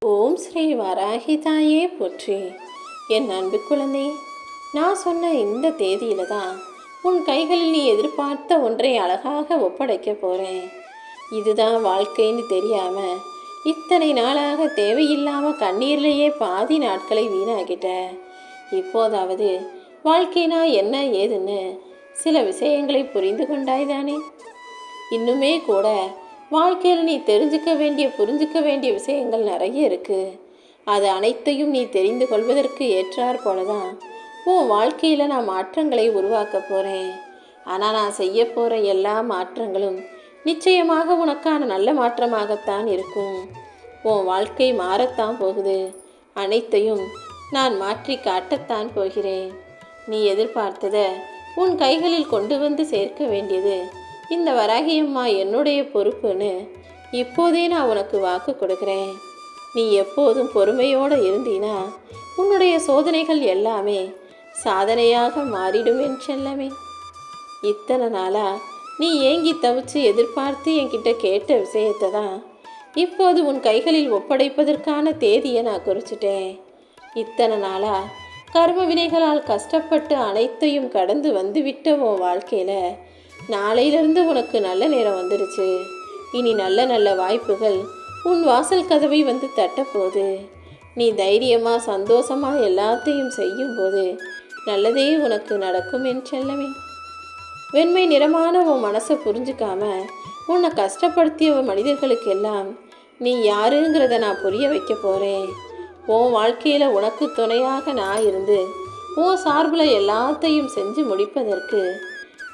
ஓம் ஸ்ரீ வராகி தாயே போற்றி. என் அன்பு குழந்தை, நான் சொன்ன இந்த தேதியில தான் உன் கைகளில் நீ எதிர்பார்த்த ஒன்றை அழகாக ஒப்படைக்க போகிறேன். இதுதான் வாழ்க்கைன்னு தெரியாம இத்தனை நாளாக தேவையில்லாம கண்ணீர்லேயே பாதி நாட்களை வீணாகிட்ட. இப்போதாவது வாழ்க்கைனா என்ன ஏதுன்னு சில விஷயங்களை புரிந்து கொண்டாய்தானே? இன்னுமே கூட வாழ்க்கையில் நீ புரிஞ்சுக்க வேண்டிய விஷயங்கள் நிறைய இருக்குது. அது அனைத்தையும் நீ தெரிந்து கொள்வதற்கு ஏற்றாற் போல தான் உன் வாழ்க்கையில் நான் மாற்றங்களை உருவாக்க போகிறேன். ஆனால் நான் செய்ய போகிற எல்லா மாற்றங்களும் நிச்சயமாக உனக்கான நல்ல மாற்றமாகத்தான் இருக்கும். உன் வாழ்க்கை மாறத்தான் போகுது. அனைத்தையும் நான் மாற்றி காட்டத்தான் போகிறேன். நீ எதிர்பார்த்ததை உன் கைகளில் கொண்டு வந்து சேர்க்க வேண்டியது இந்த வராகியம்மா என்னுடைய பொறுப்புன்னு இப்போதே நான் உனக்கு வாக்கு கொடுக்குறேன். நீ எப்போதும் பொறுமையோடு இருந்தீனா உன்னுடைய சோதனைகள் எல்லாமே சாதனையாக மாறிடும் என் செல்லமே. இத்தனை நாளாக நீ ஏங்கி தவிச்சு எதிர்பார்த்து என்கிட்ட கேட்ட விஷயத்தை தான் இப்போது உன் கைகளில் ஒப்படைப்பதற்கான தேதியை நான் குறிச்சிட்டேன். இத்தனை நாளாக கர்ம வினைகளால் கஷ்டப்பட்டு அனைத்தையும் கடந்து வந்துவிட்ட உன் வாழ்க்கையில் நாளையிலிருந்து உனக்கு நல்ல நேரம் வந்துடுச்சு. இனி நல்ல நல்ல வாய்ப்புகள் உன் வாசல் கதவை வந்து தட்டப்போகுது. நீ தைரியமாக சந்தோஷமாக எல்லாத்தையும் செய்யும்போது நல்லதே உனக்கு நடக்கும் என் செல்லமே. வெண்மை நிறமான உன் மனசை புரிஞ்சுக்காம உன்னை கஷ்டப்படுத்திய மனிதர்களுக்கெல்லாம் நீ யாருங்கிறத நான் புரிய வைக்க போகிறேன். உன் வாழ்க்கையில் உனக்கு துணையாக நான் இருந்து உன் சார்பில் எல்லாத்தையும் செஞ்சு முடிப்பதற்கு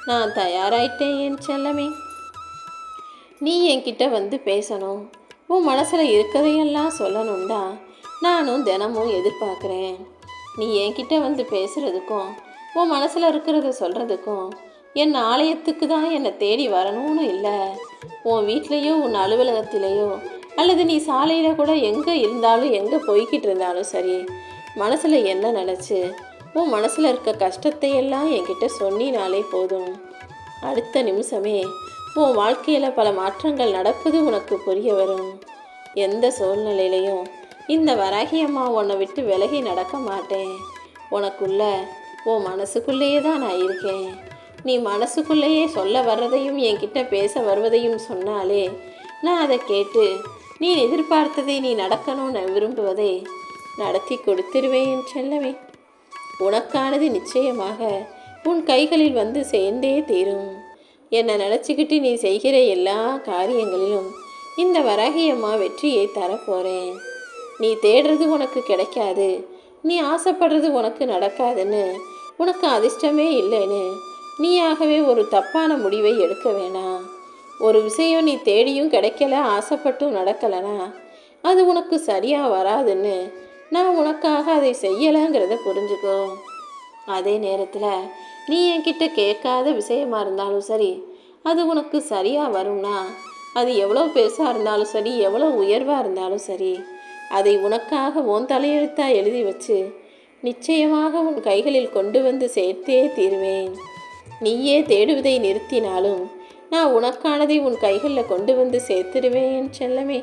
நான் தயாராயிட்டேன் என் செல்லமே. நீ என்கிட்ட வந்து பேசணும், உன் மனசில் இருக்கிறதையெல்லாம் சொல்லணும்டா நானும் தினமும் எதிர்பார்க்குறேன். நீ என்கிட்ட வந்து பேசுகிறதுக்கும் உன் மனசில் இருக்கிறத சொல்கிறதுக்கும் என் ஆலயத்துக்கு தான் என்னை தேடி வரணும்னு இல்லை. உன் வீட்லேயோ உன் அலுவலகத்திலேயோ அல்லது நீ சாலையில் கூட எங்கே இருந்தாலும் எங்கே போய்கிட்டு இருந்தாலும் சரி, மனசில் என்ன நினச்சி உன் மனசில் இருக்க கஷ்டத்தை எல்லாம் என்கிட்ட சொன்னினாலே போதும். அடுத்த நிமிஷமே உன் வாழ்க்கையில் பல மாற்றங்கள் நடப்பது உனக்கு புரிய வரும். எந்த சூழ்நிலையிலையும் இந்த வராகியம்மா உன்னை விட்டு விலகி நடக்க மாட்டேன். உனக்குள்ள உன் மனசுக்குள்ளேயே தான் நான் இருக்கேன். நீ மனசுக்குள்ளேயே சொல்ல வர்றதையும் என்கிட்ட பேச வருவதையும் சொன்னாலே நான் அதை கேட்டு நீ எதிர்பார்த்ததை நீ நடக்கணும்னு விரும்புவதை நடத்தி கொடுத்துருவேன் செல்லவே. உனக்கானது நிச்சயமாக உன் கைகளில் வந்து சேர்ந்தே தீரும். என்னை நினச்சிக்கிட்டு நீ செய்கிற எல்லா காரியங்களிலும் இந்த வராகியம்மா வெற்றியை தரப்போகிறேன். நீ தேடுறது உனக்கு கிடைக்காது, நீ ஆசைப்படுறது உனக்கு நடக்காதுன்னு, உனக்கு அதிர்ஷ்டமே இல்லைன்னு நீயாகவே ஒரு தப்பான முடிவை எடுக்க வேணாம். ஒரு விஷயம் நீ தேடியும் கிடைக்கல, ஆசைப்பட்டும் நடக்கலைனா அது உனக்கு சரியாக வராதுன்னு நான் உனக்காக அதை செய்யலைங்கிறத புரிஞ்சுக்கோ. அதே நேரத்தில் நீ என்கிட்ட கேட்காத விஷயமா இருந்தாலும் சரி, அது உனக்கு சரியாக வரும்னா அது எவ்வளோ பெருசாக இருந்தாலும் சரி, எவ்வளோ உயர்வாக இருந்தாலும் சரி, அதை உனக்காக உன் தலையெழுத்தாக எழுதி வச்சு நிச்சயமாக உன் கைகளில் கொண்டு வந்து சேர்த்தே தீருவேன். நீயே தேடுவதை நிறுத்தினாலும் நான் உனக்கானதை உன் கைகளில் கொண்டு வந்து சேர்த்துடுவேன் செல்லமே.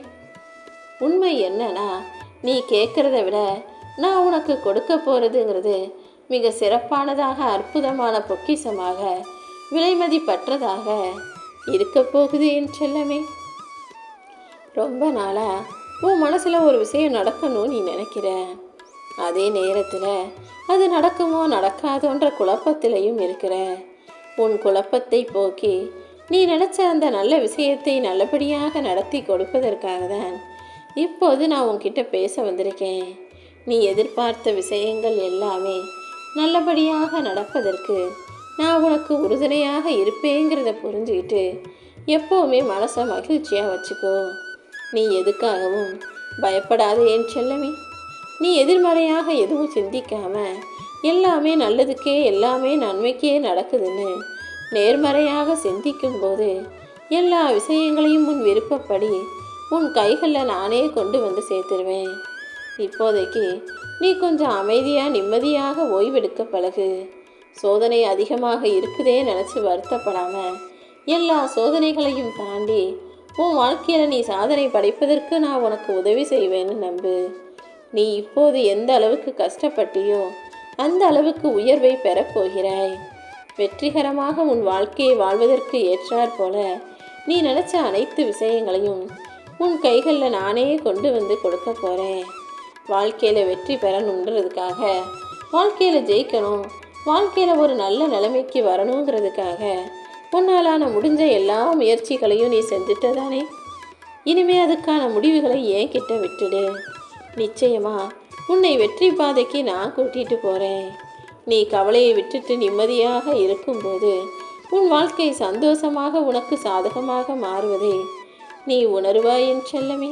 உண்மை என்னன்னா, நீ கேட்குறத விட நான் உனக்கு கொடுக்க போகிறதுங்கிறது மிக சிறப்பானதாக, அற்புதமான பொக்கிஷமாக, விலைமதிப்பற்றதாக இருக்க போகுது என் செல்லமே. ரொம்ப நாளாக உன் மனசில் ஒரு விஷயம் நடக்கணும்னு நீ நினைக்கிற. அதே நேரத்தில் அது நடக்குமோ நடக்காதோன்ற குழப்பத்திலையும் இருக்கிற. உன் குழப்பத்தை போக்கி நீ நினச்ச அந்த நல்ல விஷயத்தை நல்லபடியாக நடத்தி கொடுப்பதற்காக தான் இப்போது நான் உன்கிட்ட பேச வந்திருக்கேன். நீ எதிர்பார்த்த விஷயங்கள் எல்லாமே நல்லபடியாக நடப்பதற்கு நான் உனக்கு உறுதுணையாக இருப்பேங்கிறத புரிஞ்சுக்கிட்டு எப்போவுமே மனசை மகிழ்ச்சியாக வச்சுக்கோ. நீ எதுக்காகவும் பயப்படாத என் செல்லமே. நீ எதிர்மறையாக எதுவும் சிந்திக்காம எல்லாமே நல்லதுக்கே, எல்லாமே நன்மைக்கே நடக்குதுன்னு நேர்மறையாக சிந்திக்கும்போது எல்லா விஷயங்களையும் உன் விருப்பப்படி உன் கைகளில் நானே கொண்டு வந்து சேர்த்துருவேன். இப்போதைக்கு நீ கொஞ்சம் அமைதியாக நிம்மதியாக ஓய்வெடுக்க பழகு. சோதனை அதிகமாக இருக்குதே நினச்சி வருத்தப்படாமல் எல்லா சோதனைகளையும் தாண்டி உன் வாழ்க்கையில் நீ சாதனை படைப்பதற்கு நான் உனக்கு உதவி செய்வேன்னு நம்பு. நீ இப்போது எந்த அளவுக்கு கஷ்டப்பட்டியோ அந்த அளவுக்கு உயர்வை பெறப்போகிறாய். வெற்றிகரமாக உன் வாழ்க்கையை வாழ்வதற்கு ஏற்றாற் போல நீ நினச்ச அனைத்து விஷயங்களையும் உன் கைகளில் நானே கொண்டு வந்து கொடுக்க போகிறேன். வாழ்க்கையில் வெற்றி பெறணுன்றதுக்காக, வாழ்க்கையில் ஜெயிக்கணும், வாழ்க்கையில் ஒரு நல்ல நிலைமைக்கு வரணுங்கிறதுக்காக உன்னாலான முடிஞ்ச எல்லா முயற்சிகளையும் நீ செஞ்சுட்டதானே. இனிமே அதுக்கான முடிவுகளை ஏன் கிட்ட விட்டுடு. நிச்சயமா உன்னை வெற்றி பாதைக்கு நான் கூட்டிகிட்டு போகிறேன். நீ கவலையை விட்டுட்டு நிம்மதியாக இருக்கும்போது உன் வாழ்க்கை சந்தோஷமாக உனக்கு சாதகமாக மாறுவதை நீ உணர்வாய் என் செல்லமே.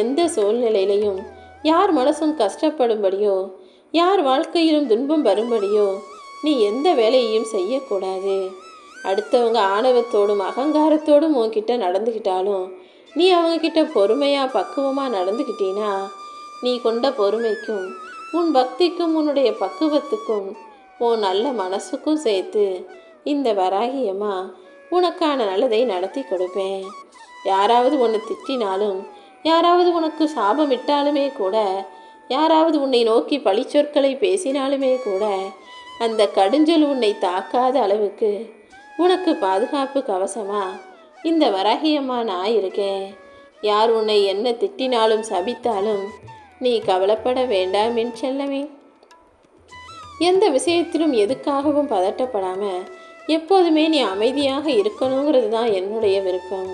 எந்த சூழ்நிலையிலையும் யார் மனசும் கஷ்டப்படும்படியோ, யார் வாழ்க்கையிலும் துன்பம் வரும்படியோ நீ எந்த வேலையையும் செய்யக்கூடாது. அடுத்தவங்க ஆணவத்தோடும் அகங்காரத்தோடும் உன்கிட்ட நடந்துக்கிட்டாலும் நீ அவங்கக்கிட்ட பொறுமையாக பக்குவமாக நடந்துக்கிட்டீன்னா நீ கொண்ட பொறுமைக்கும் உன் பக்திக்கும் உன்னுடைய பக்குவத்துக்கும் உன் நல்ல மனசுக்கும் சேர்த்து இந்த வராகியம்மா உனக்கான நல்லதை நடத்தி கொடுப்பேன். யாராவது உன்னை திட்டினாலும், யாராவது உனக்கு சாபமிட்டாலுமே கூட, யாராவது உன்னை நோக்கி பழிச்சொற்களை பேசினாலுமே கூட அந்த கடுஞ்சொல் உன்னை தாக்காத அளவுக்கு உனக்கு பாதுகாப்பு கவசமா இந்த வராகியம்மா நான் இருக்கேன். யார் உன்னை என்ன திட்டினாலும் சபித்தாலும் நீ கவலைப்பட வேண்டாம் என் செல்லமே. எந்த விஷயத்திலும் எதுக்காகவும் பதட்டப்படாமல் எப்போதுமே நீ அமைதியாக இருக்கணுங்கிறது தான் என்னுடைய விருப்பம்.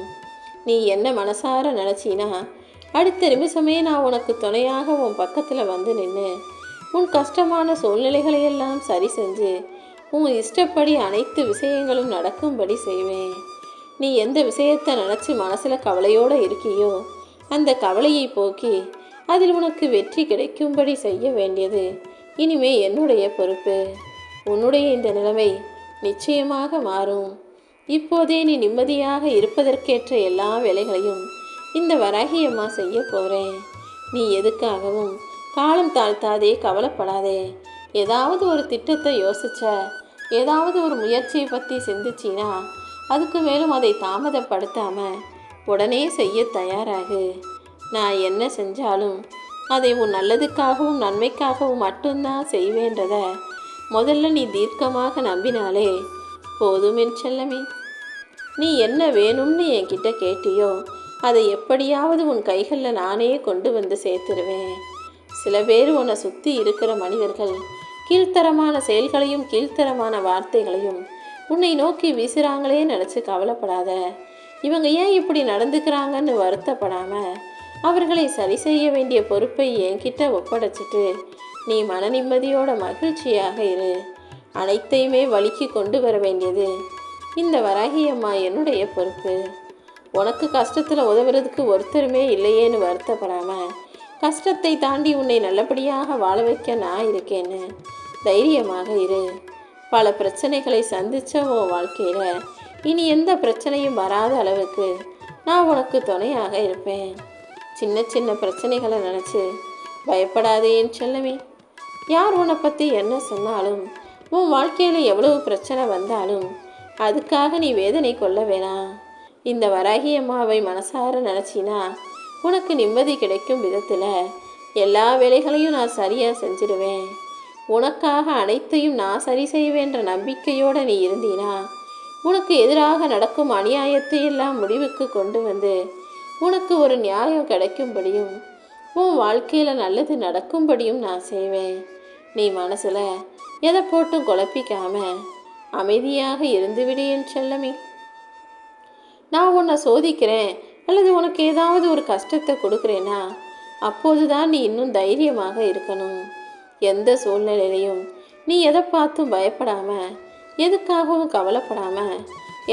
நீ என்ன மனசார நினச்சினா அடுத்த நிமிஷமே நான் உனக்கு துணையாக உன் பக்கத்தில் வந்து நின்று உன் கஷ்டமான சூழ்நிலைகளையெல்லாம் சரி செஞ்சு உன் இஷ்டப்படி அனைத்து விஷயங்களும் நடக்கும்படி செய்வேன். நீ எந்த விஷயத்தை நினச்சி மனசில் கவலையோடு இருக்கியோ அந்த கவலையை போக்கி அதில் உனக்கு வெற்றி கிடைக்கும்படி செய்ய வேண்டியது இனிமே என்னுடைய பொறுப்பு. உன்னுடைய இந்த நிலைமை நிச்சயமாக மாறும். இப்போதே நீ நிம்மதியாக இருப்பதற்கேற்ற எல்லா வேலைகளையும் இந்த வராகியம்மா செய்ய போகிறேன். நீ எதுக்காகவும் காலம் தாழ்த்தாதே, கவலைப்படாதே. ஏதாவது ஒரு திட்டத்தை யோசிச்ச, ஏதாவது ஒரு முயற்சியை பற்றி சிந்திச்சினா அதுக்கு மேலும் அதை தாமதப்படுத்தாமல் உடனே செய்ய தயாராகு. நான் என்ன செஞ்சாலும் அதை உன் நல்லதுக்காகவும் நன்மைக்காகவும் மட்டும்தான் செய்வேன்றத முதல்ல நீ தீர்க்கமாக நம்பினாலே போதும் என் செல்லமே. நீ என்ன வேணும்னு என்கிட்ட கேட்டியோ அதை எப்படியாவது உன் கைகளில் நானே கொண்டு வந்து சேர்த்துருவேன். சில பேர் உன்னை சுற்றி இருக்கிற மனிதர்கள் கீழ்த்தரமான செயல்களையும் கீழ்த்தரமான வார்த்தைகளையும் உன்னை நோக்கி வீசுகிறாங்களே நினச்சி கவலைப்படாத. இவங்க ஏன் இப்படி நடந்துக்கிறாங்கன்னு வருத்தப்படாமல் அவர்களை சரி செய்ய வேண்டிய பொறுப்பை என்கிட்ட ஒப்படைச்சிட்டு நீ மன நிம்மதியோட மகிழ்ச்சியாக இரு. அனைத்தையுமே வழிக்கு கொண்டு வர வேண்டியது இந்த வராகியம்மா என்னுடைய பொறுப்பு. உனக்கு கஷ்டத்தில் உதவுறதுக்கு ஒருத்தருமே இல்லையேன்னு வருத்தப்படாமல் கஷ்டத்தை தாண்டி உன்னை நல்லபடியாக வாழ வைக்க நான் இருக்கேன்னு தைரியமாக இரு. பல பிரச்சனைகளை சந்தித்த உன் வாழ்க்கையில் இனி எந்த பிரச்சனையும் வராத அளவுக்கு நான் உனக்கு துணையாக இருப்பேன். சின்ன சின்ன பிரச்சனைகளை நினச்சி பயப்படாதே என் செல்லமே. யார் உன்னை பற்றி என்ன சொன்னாலும், உன் வாழ்க்கையில் எவ்வளவு பிரச்சனை வந்தாலும் அதுக்காக நீ வேதனை கொள்ள வேணாம். இந்த வராகியம்மாவை மனசார நினச்சினா உனக்கு நிம்மதி கிடைக்கும் விதத்தில் எல்லா வேலைகளையும் நான் சரியாக செஞ்சிடுவேன். உனக்காக அனைத்தையும் நான் சரி செய்வேன்ற நம்பிக்கையோடு நீ இருந்தீனா உனக்கு எதிராக நடக்கும் அநியாயத்தை எல்லாம் முடிவுக்கு கொண்டு வந்து உனக்கு ஒரு நியாயம் கிடைக்கும்படியும் உன் வாழ்க்கையில் நல்லது நடக்கும்படியும் நான் செய்வேன். நீ மனசில் எதை போட்டும் குழப்பிக்காம அமைதியாக இருந்துவிடு என் செல்லமே. நான் உன்னை சோதிக்கிறேன் அல்லது உனக்கு ஏதாவது ஒரு கஷ்டத்தை கொடுக்குறேன்னா அப்போது தான் நீ இன்னும் தைரியமாக இருக்கணும். எந்த சூழ்நிலையிலையும் நீ எதை பார்த்தும் பயப்படாமல், எதுக்காகவும் கவலைப்படாமல்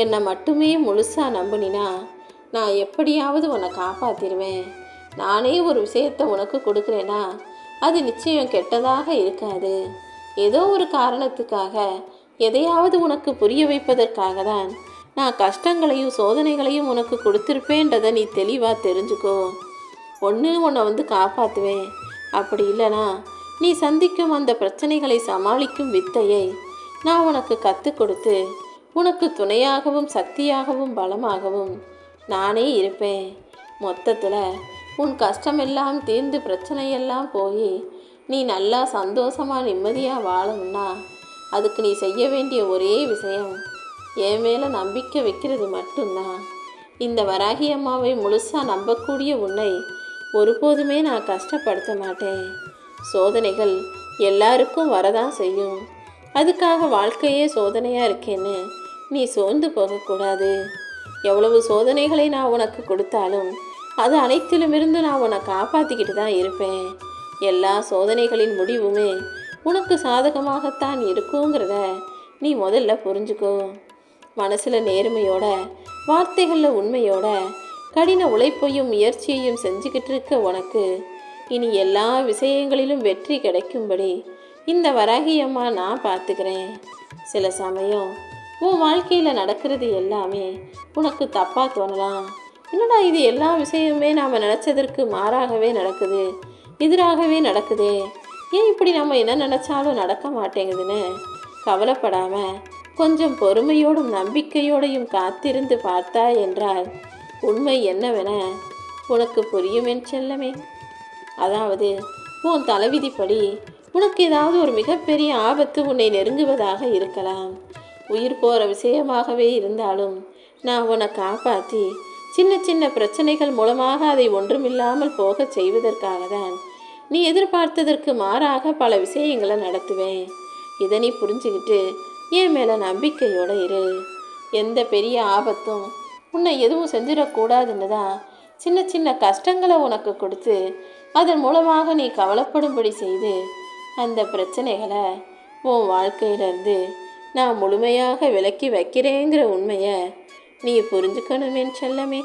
என்னை மட்டுமே முழுசாக நம்பினா நான் எப்படியாவது உன்னை காப்பாற்றிடுவேன். நானே ஒரு விஷயத்தை உனக்கு கொடுக்குறேன்னா அது நிச்சயம் கெட்டதாக இருக்காது. ஏதோ ஒரு காரணத்துக்காக எதையாவது உனக்கு புரிய வைப்பதற்காக தான் நான் கஷ்டங்களையும் சோதனைகளையும் உனக்கு கொடுத்துருப்பேன்றதை நீ தெளிவாக தெரிஞ்சுக்கோ. ஒன்று உன்னை வந்து காப்பாற்றுவேன், அப்படி இல்லைனா நீ சந்திக்கும் அந்த பிரச்சனைகளை சமாளிக்கும் வித்தையை நான் உனக்கு கற்றுக் கொடுத்து உனக்கு துணையாகவும் சக்தியாகவும் பலமாகவும் நானே இருப்பேன். மொத்தத்தில் உன் கஷ்டமெல்லாம் தீர்ந்து பிரச்சனையெல்லாம் போய் நீ நல்லா சந்தோஷமாக நிம்மதியாக வாழணும்னா அதுக்கு நீ செய்ய வேண்டிய ஒரே விஷயம் என் மேலே நம்பிக்கை வைக்கிறது மட்டும்தான். இந்த வராகி அம்மாவை முழுசாக நம்பக்கூடிய உன்னை ஒருபோதுமே நான் கஷ்டப்படுத்த மாட்டேன். சோதனைகள் எல்லாருக்கும் வரதான் செய்யும். அதுக்காக வாழ்க்கையே சோதனையாக இருக்கேன்னு நீ சோர்ந்து போகக்கூடாது. எவ்வளவு சோதனைகளை நான் உனக்கு கொடுத்தாலும் அது அனைத்திலுமிருந்து நான் உன்னை காப்பாற்றிக்கிட்டு தான் இருப்பேன். எல்லா சோதனைகளின் முடிவுமே உனக்கு சாதகமாகத்தான் இருக்குங்கிறத நீ முதல்ல புரிஞ்சுக்கோ. மனசில் நேர்மையோட, வார்த்தைகளில் உண்மையோட, கடின உழைப்பையும் முயற்சியையும் செஞ்சுக்கிட்டு இருக்க உனக்கு இனி எல்லா விஷயங்களிலும் வெற்றி கிடைக்கும்படி இந்த வராகி அம்மா நான் பார்த்துக்கிறேன். சில சமயம் உன் வாழ்க்கையில் நடக்கிறது எல்லாமே உனக்கு தப்பாக தோணலாம். என்னடா இது எல்லா விஷயமுமே நாம் நினச்சதற்கு மாறாகவே நடக்குது, எதிராகவே நடக்குதே, ஏன் இப்படி நம்ம என்ன நினச்சாலும் நடக்க மாட்டேங்குதுன்னு கவலைப்படாமல் கொஞ்சம் பொறுமையோடும் நம்பிக்கையோடையும் காத்திருந்து பார்த்தா என்றால் உண்மை என்னவென உனக்கு புரியும் என் செல்லமே. அதாவது உன் தலைவிதிப்படி உனக்கு ஏதாவது ஒரு மிகப்பெரிய ஆபத்து உன்னை நெருங்குவதாக இருக்கலாம். உயிர் போகிற விஷயமாகவே இருந்தாலும் நான் உன்னை காப்பாற்றி சின்ன சின்ன பிரச்சனைகள் மூலமாக அதை ஒன்றுமில்லாமல் போக செய்வதற்காக தான் நீ எதிர்பார்த்ததற்கு மாறாக பல விஷயங்களை நடத்துவேன். இதை நீ புரிஞ்சுக்கிட்டு என் மேலே நம்பிக்கையோடு இரு. எந்த பெரிய ஆபத்தும் உன்னை எதுவும் செஞ்சிடக்கூடாதுன்னு தான் சின்ன சின்ன கஷ்டங்களை உனக்கு கொடுத்து அதன் மூலமாக நீ கவலைப்படும்படி செய்து அந்த பிரச்சனைகளை உன் வாழ்க்கையிலேருந்து நான் முழுமையாக விலக்கி வைக்கிறேங்கிற உண்மையை நீ புரிஞ்சுக்கணும் என் செல்லமே.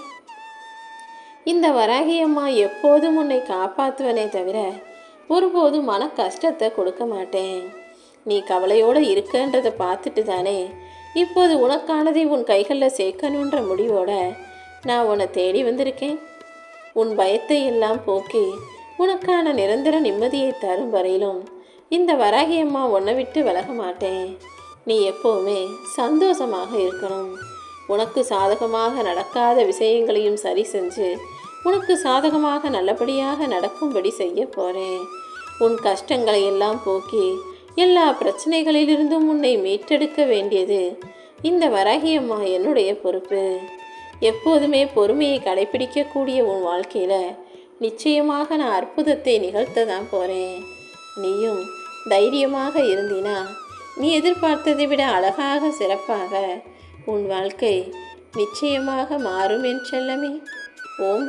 இந்த வராகி அம்மா எப்போதும் உன்னை காப்பாற்றுவனே தவிர ஒருபோதும் மன கஷ்டத்தை கொடுக்க மாட்டேன். நீ கவலையோடு இருக்கன்றதை பார்த்துட்டு தானே இப்போது உனக்கானதை உன் கைகளில் சேர்க்கணுன்ற முடிவோட நான் உன்னை தேடி வந்திருக்கேன். உன் பயத்தை எல்லாம் போக்கி உனக்கான நிரந்தர நிம்மதியை தரும் வரையிலும் இந்த வராகி அம்மா உன்னை விட்டு விலக மாட்டேன். நீ எப்போவுமே சந்தோஷமாக இருக்கணும். உனக்கு சாதகமாக நடக்காத விஷயங்களையும் சரி செஞ்சு உனக்கு சாதகமாக நல்லபடியாக நடக்கும்படி செய்ய போகிறேன். உன் கஷ்டங்களை எல்லாம் போக்கி எல்லா பிரச்சனைகளிலிருந்தும் உன்னை மீட்டெடுக்க வேண்டியது இந்த வராகி அம்மா என்னுடைய பொறுப்பு. எப்போதுமே பொறுமையை கடைபிடிக்கக்கூடிய உன் வாழ்க்கையில் நிச்சயமாக நான் அற்புதத்தை நிகழ்த்த தான் போகிறேன். நீயும் தைரியமாக இருந்தினா நீ எதிர்பார்த்ததை விட அழகாக சிறப்பாக உன் வாழ்க்கை நிச்சயமாக மாறும் என் செல்லமே. ஓம்